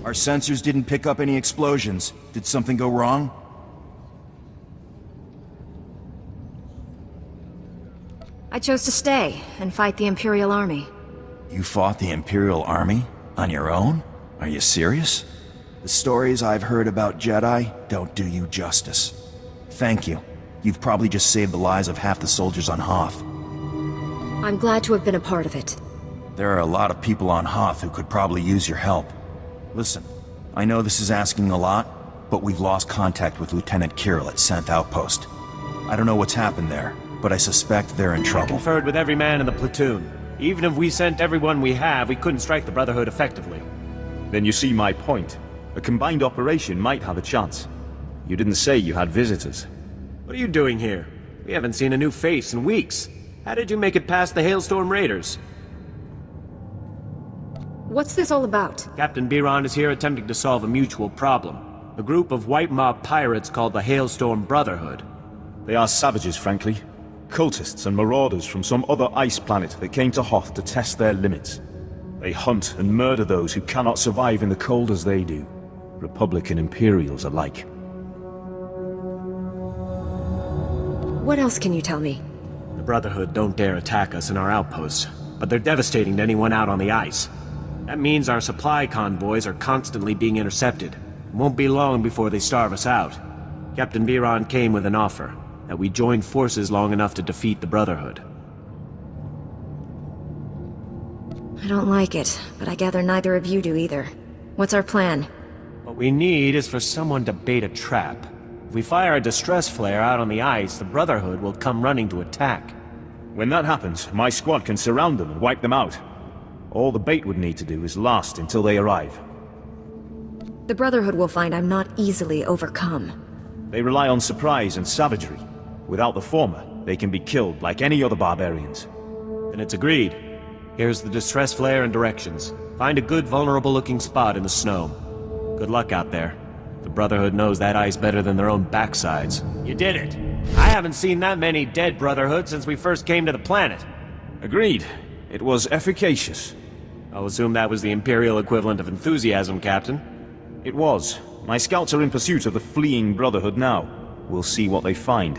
Our sensors didn't pick up any explosions. Did something go wrong? I chose to stay and fight the Imperial Army. You fought the Imperial Army? On your own? Are you serious? The stories I've heard about Jedi don't do you justice. Thank you. You've probably just saved the lives of half the soldiers on Hoth. I'm glad to have been a part of it. There are a lot of people on Hoth who could probably use your help. Listen, I know this is asking a lot, but we've lost contact with Lieutenant Kirill at 10th Outpost. I don't know what's happened there, but I suspect they're in trouble. Conferred with every man in the platoon. Even if we sent everyone we have, we couldn't strike the Brotherhood effectively. Then you see my point. A combined operation might have a chance. You didn't say you had visitors. What are you doing here? We haven't seen a new face in weeks. How did you make it past the Hailstorm Raiders? What's this all about? Captain Biron is here attempting to solve a mutual problem. A group of white mob pirates called the Hailstorm Brotherhood. They are savages, frankly. Cultists and marauders from some other ice planet that came to Hoth to test their limits. They hunt and murder those who cannot survive in the cold as they do. Republic and Imperials alike. What else can you tell me? The Brotherhood don't dare attack us in our outposts, but they're devastating to anyone out on the ice. That means our supply convoys are constantly being intercepted. It won't be long before they starve us out. Captain Biron came with an offer, that we join forces long enough to defeat the Brotherhood. I don't like it, but I gather neither of you do either. What's our plan? What we need is for someone to bait a trap. If we fire a distress flare out on the ice, the Brotherhood will come running to attack. When that happens, my squad can surround them and wipe them out. All the bait would need to do is last until they arrive. The Brotherhood will find I'm not easily overcome. They rely on surprise and savagery. Without the former, they can be killed like any other barbarians. Then it's agreed. Here's the distress flare and directions. Find a good vulnerable-looking spot in the snow. Good luck out there. The Brotherhood knows that ice better than their own backsides. You did it! I haven't seen that many dead Brotherhood since we first came to the planet. Agreed. It was efficacious. I'll assume that was the Imperial equivalent of enthusiasm, Captain. It was. My scouts are in pursuit of the fleeing Brotherhood now. We'll see what they find.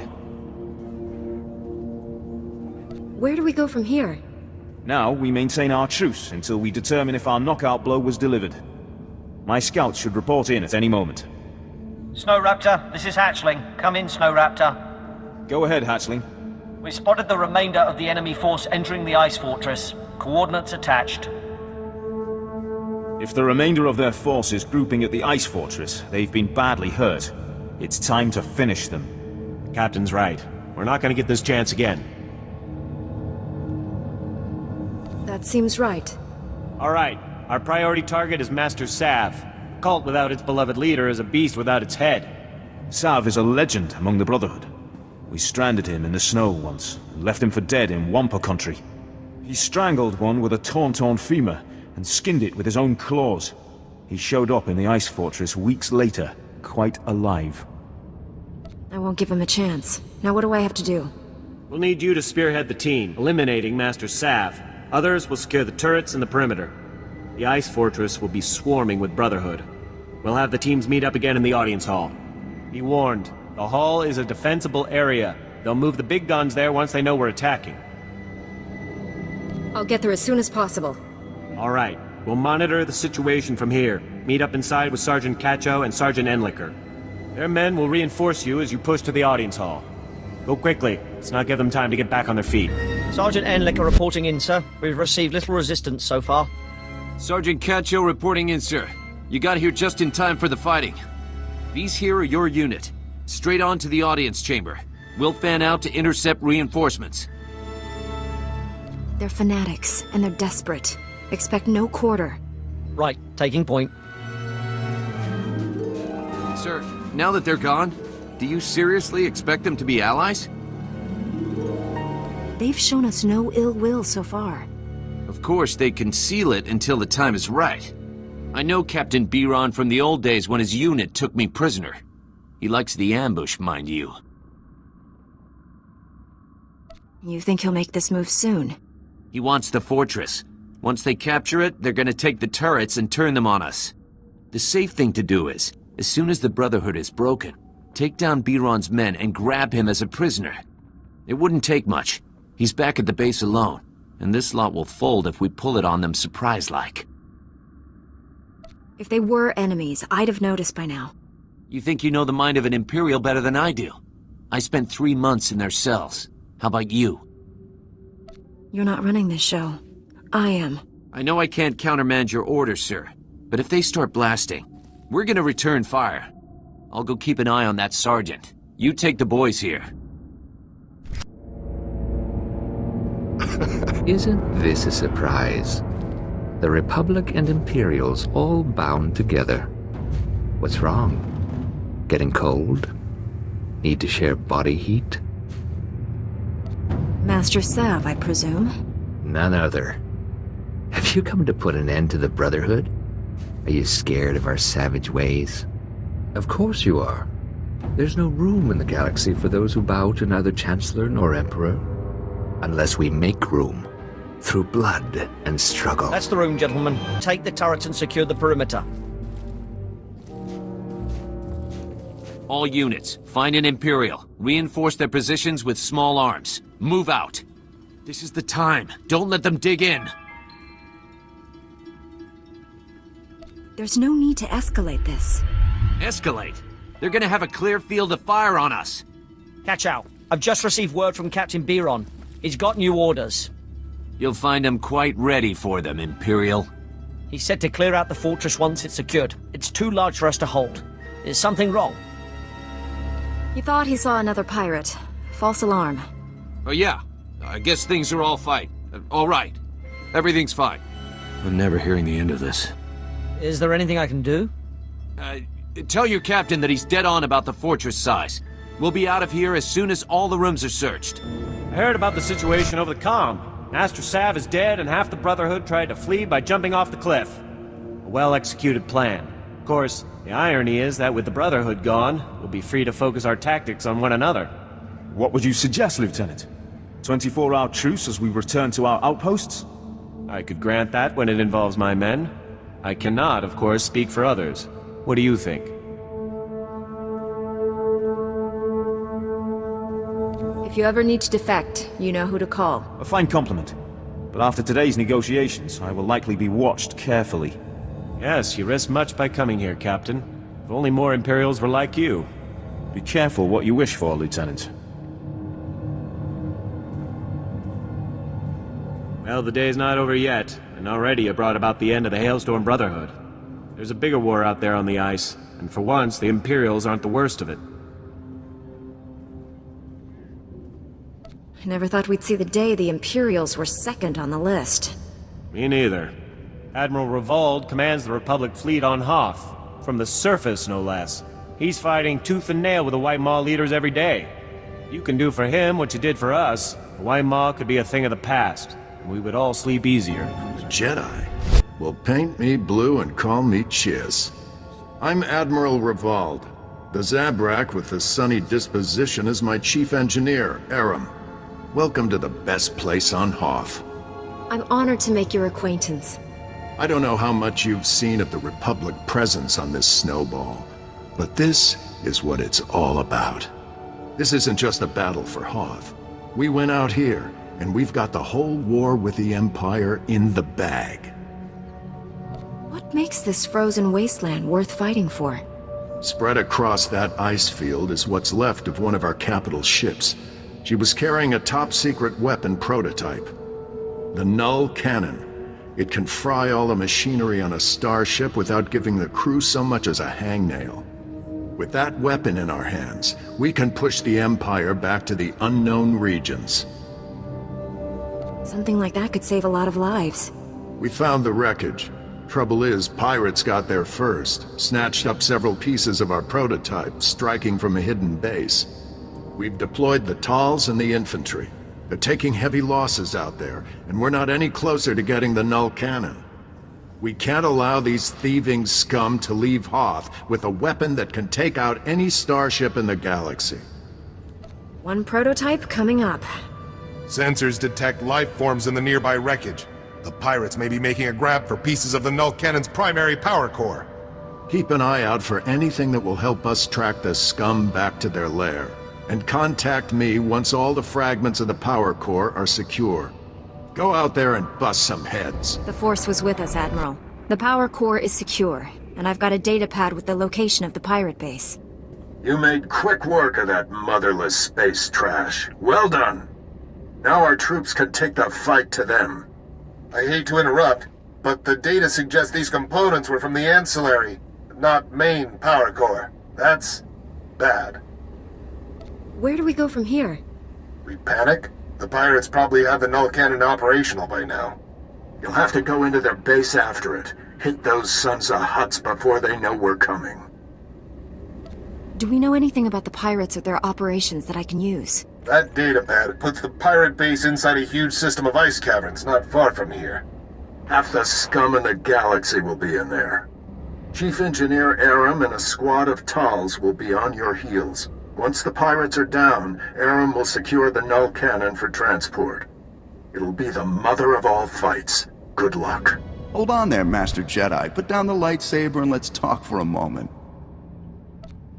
Where do we go from here? Now, we maintain our truce until we determine if our knockout blow was delivered. My scouts should report in at any moment. Snow Raptor, this is Hatchling. Come in, Snow Raptor. Go ahead, Hatchling. We spotted the remainder of the enemy force entering the ice fortress. Coordinates attached. If the remainder of their force is grouping at the ice fortress, they've been badly hurt. It's time to finish them. The Captain's right. We're not gonna get this chance again. That seems right. Alright, our priority target is Master Sav. A cult without its beloved leader is a beast without its head. Sav is a legend among the Brotherhood. We stranded him in the snow once, and left him for dead in Wampa country. He strangled one with a torn femur, and skinned it with his own claws. He showed up in the ice fortress weeks later, quite alive. I won't give him a chance. Now what do I have to do? We'll need you to spearhead the team, eliminating Master Sav. Others will secure the turrets and the perimeter. The ice fortress will be swarming with Brotherhood. We'll have the teams meet up again in the audience hall. Be warned, the hall is a defensible area. They'll move the big guns there once they know we're attacking. I'll get there as soon as possible. Alright, we'll monitor the situation from here. Meet up inside with Sergeant Cacho and Sergeant Enlicker. Their men will reinforce you as you push to the audience hall. Go quickly, let's not give them time to get back on their feet. Sergeant Enlicker reporting in, sir. We've received little resistance so far. Sergeant Cacho reporting in, sir. You got here just in time for the fighting. These here are your unit. Straight on to the audience chamber. We'll fan out to intercept reinforcements. They're fanatics, and they're desperate. Expect no quarter. Right, taking point. Sir, now that they're gone, do you seriously expect them to be allies? They've shown us no ill will so far. Of course, they conceal it until the time is right. I know Captain Biron from the old days when his unit took me prisoner. He likes the ambush, mind you. You think he'll make this move soon? He wants the fortress. Once they capture it, they're gonna take the turrets and turn them on us. The safe thing to do is, as soon as the Brotherhood is broken, take down Biron's men and grab him as a prisoner. It wouldn't take much. He's back at the base alone, and this lot will fold if we pull it on them surprise-like. If they were enemies, I'd have noticed by now. You think you know the mind of an Imperial better than I do? I spent 3 months in their cells. How about you? You're not running this show. I am. I know I can't countermand your orders, sir, but if they start blasting, we're gonna return fire. I'll go keep an eye on that sergeant. You take the boys here. Isn't this a surprise? The Republic and Imperials all bound together. What's wrong? Getting cold? Need to share body heat? Master Sav, I presume? None other. Have you come to put an end to the Brotherhood? Are you scared of our savage ways? Of course you are. There's no room in the galaxy for those who bow to neither Chancellor nor Emperor. Unless we make room. Through blood and struggle. That's the room, gentlemen. Take the turrets and secure the perimeter. All units, find an Imperial. Reinforce their positions with small arms. Move out. This is the time. Don't let them dig in. There's no need to escalate this. Escalate? They're gonna have a clear field of fire on us. Catch out. I've just received word from Captain Biron. He's got new orders. You'll find them quite ready for them, Imperial. He said to clear out the fortress once it's secured. It's too large for us to hold. Is something wrong? He thought he saw another pirate. False alarm. Oh yeah, I guess things are all fine. All right. Everything's fine. I'm never hearing the end of this. Is there anything I can do? Tell your captain that he's dead on about the fortress size. We'll be out of here as soon as all the rooms are searched. I heard about the situation over the comm. Master Sav is dead and half the Brotherhood tried to flee by jumping off the cliff. A well-executed plan. Of course, the irony is that with the Brotherhood gone, we'll be free to focus our tactics on one another. What would you suggest, Lieutenant? 24-hour truce as we return to our outposts? I could grant that when it involves my men. I cannot, of course, speak for others. What do you think? If you ever need to defect, you know who to call. A fine compliment. But after today's negotiations, I will likely be watched carefully. Yes, you risk much by coming here, Captain. If only more Imperials were like you. Be careful what you wish for, Lieutenant. Well, the day's not over yet, and already you brought about the end of the Hailstorm Brotherhood. There's a bigger war out there on the ice, and for once, the Imperials aren't the worst of it. I never thought we'd see the day the Imperials were second on the list. Me neither. Admiral Revold commands the Republic fleet on Hoth, from the surface no less. He's fighting tooth and nail with the White Maw leaders every day. You can do for him what you did for us. The White Maw could be a thing of the past, and we would all sleep easier. The Jedi will paint me blue and call me Chiz. I'm Admiral Revold. The Zabrak with the sunny disposition is my chief engineer, Aram. Welcome to the best place on Hoth. I'm honored to make your acquaintance. I don't know how much you've seen of the Republic presence on this snowball, but this is what it's all about. This isn't just a battle for Hoth. We went out here, and we've got the whole war with the Empire in the bag. What makes this frozen wasteland worth fighting for? Spread across that ice field is what's left of one of our capital ships. She was carrying a top-secret weapon prototype. The Null Cannon. It can fry all the machinery on a starship without giving the crew so much as a hangnail. With that weapon in our hands, we can push the Empire back to the unknown regions. Something like that could save a lot of lives. We found the wreckage. Trouble is, pirates got there first, snatched up several pieces of our prototype, striking from a hidden base. We've deployed the Tals and the infantry. They're taking heavy losses out there, and we're not any closer to getting the Null Cannon. We can't allow these thieving scum to leave Hoth with a weapon that can take out any starship in the galaxy. One prototype coming up. Sensors detect life forms in the nearby wreckage. The pirates may be making a grab for pieces of the Null Cannon's primary power core. Keep an eye out for anything that will help us track the scum back to their lair. And contact me once all the fragments of the power core are secure. Go out there and bust some heads. The Force was with us, Admiral. The power core is secure, and I've got a data pad with the location of the pirate base. You made quick work of that motherless space trash. Well done. Now our troops can take the fight to them. I hate to interrupt, but the data suggests these components were from the ancillary, not main power core. That's bad. Where do we go from here? We panic? The pirates probably have the null cannon operational by now. You'll have to go into their base after it. Hit those sons of Hutts before they know we're coming. Do we know anything about the pirates or their operations that I can use? That datapad puts the pirate base inside a huge system of ice caverns not far from here. Half the scum in the galaxy will be in there. Chief Engineer Aram and a squad of Tals will be on your heels. Once the pirates are down, Aram will secure the null cannon for transport. It'll be the mother of all fights. Good luck. Hold on there, Master Jedi. Put down the lightsaber and let's talk for a moment.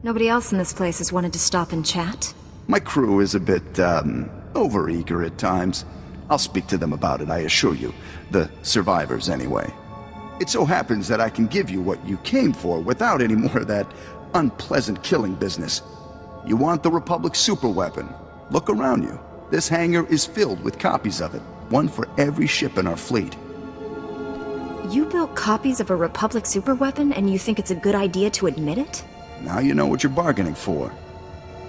Nobody else in this place has wanted to stop and chat? My crew is a bit, overeager at times. I'll speak to them about it, I assure you. The survivors, anyway. It so happens that I can give you what you came for without any more of that unpleasant killing business. You want the Republic superweapon? Look around you. This hangar is filled with copies of it. One for every ship in our fleet. You built copies of a Republic superweapon and you think it's a good idea to admit it? Now you know what you're bargaining for.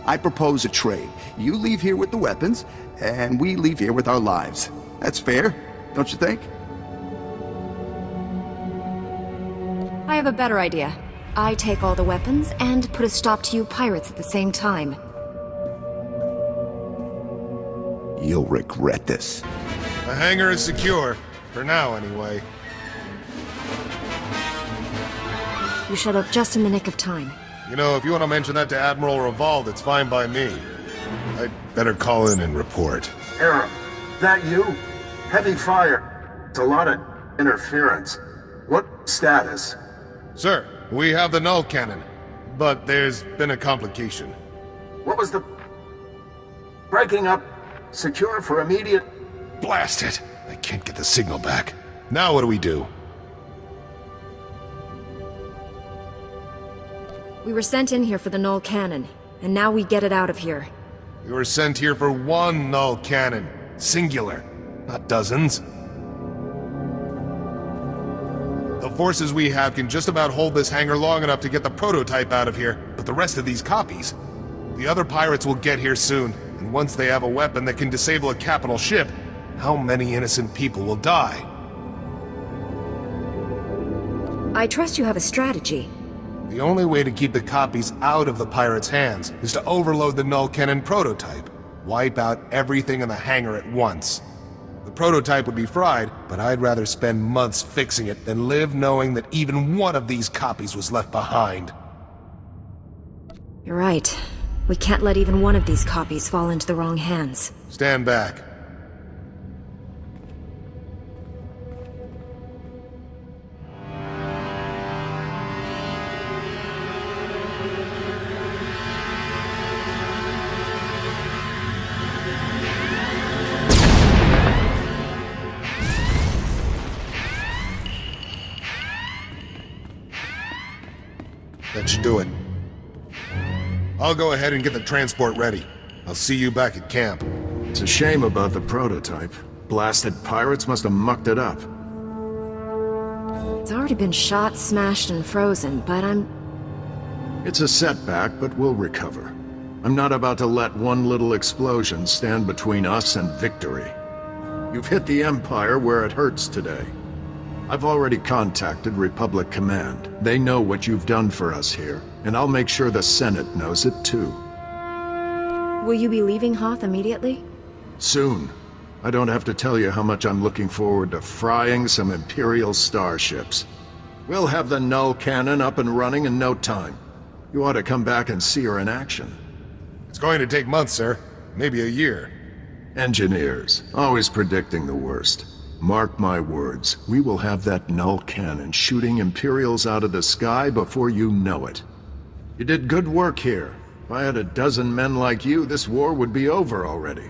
I propose a trade. You leave here with the weapons, and we leave here with our lives. That's fair, don't you think? I have a better idea. I take all the weapons and put a stop to you pirates at the same time. You'll regret this. The hangar is secure. For now, anyway. You showed up just in the nick of time. You know, if you want to mention that to Admiral Revolve, it's fine by me. I'd better call in and report. Aram, that you? Heavy fire. It's a lot of interference. What status? Sir, we have the null cannon, but there's been a complication. What was the... Breaking up? Secure for immediate... Blast it! I can't get the signal back. Now what do we do? We were sent in here for the null cannon, and now we get it out of here. We were sent here for one null cannon. Singular. Not dozens. The forces we have can just about hold this hangar long enough to get the prototype out of here, but the rest of these copies... The other pirates will get here soon, and once they have a weapon that can disable a capital ship, how many innocent people will die? I trust you have a strategy. The only way to keep the copies out of the pirates' hands is to overload the null cannon prototype. Wipe out everything in the hangar at once. The prototype would be fried, but I'd rather spend months fixing it than live knowing that even one of these copies was left behind. You're right. We can't let even one of these copies fall into the wrong hands. Stand back. That should do it. I'll go ahead and get the transport ready. I'll see you back at camp. It's a shame about the prototype. Blasted pirates must have mucked it up. It's already been shot, smashed, and frozen, but It's a setback, but we'll recover. I'm not about to let one little explosion stand between us and victory. You've hit the Empire where it hurts today. I've already contacted Republic Command. They know what you've done for us here, and I'll make sure the Senate knows it too. Will you be leaving Hoth immediately? Soon. I don't have to tell you how much I'm looking forward to frying some Imperial starships. We'll have the null cannon up and running in no time. You ought to come back and see her in action. It's going to take months, sir. Maybe a year. Engineers, always predicting the worst. Mark my words, we will have that null cannon shooting Imperials out of the sky before you know it. You did good work here. If I had a dozen men like you, this war would be over already.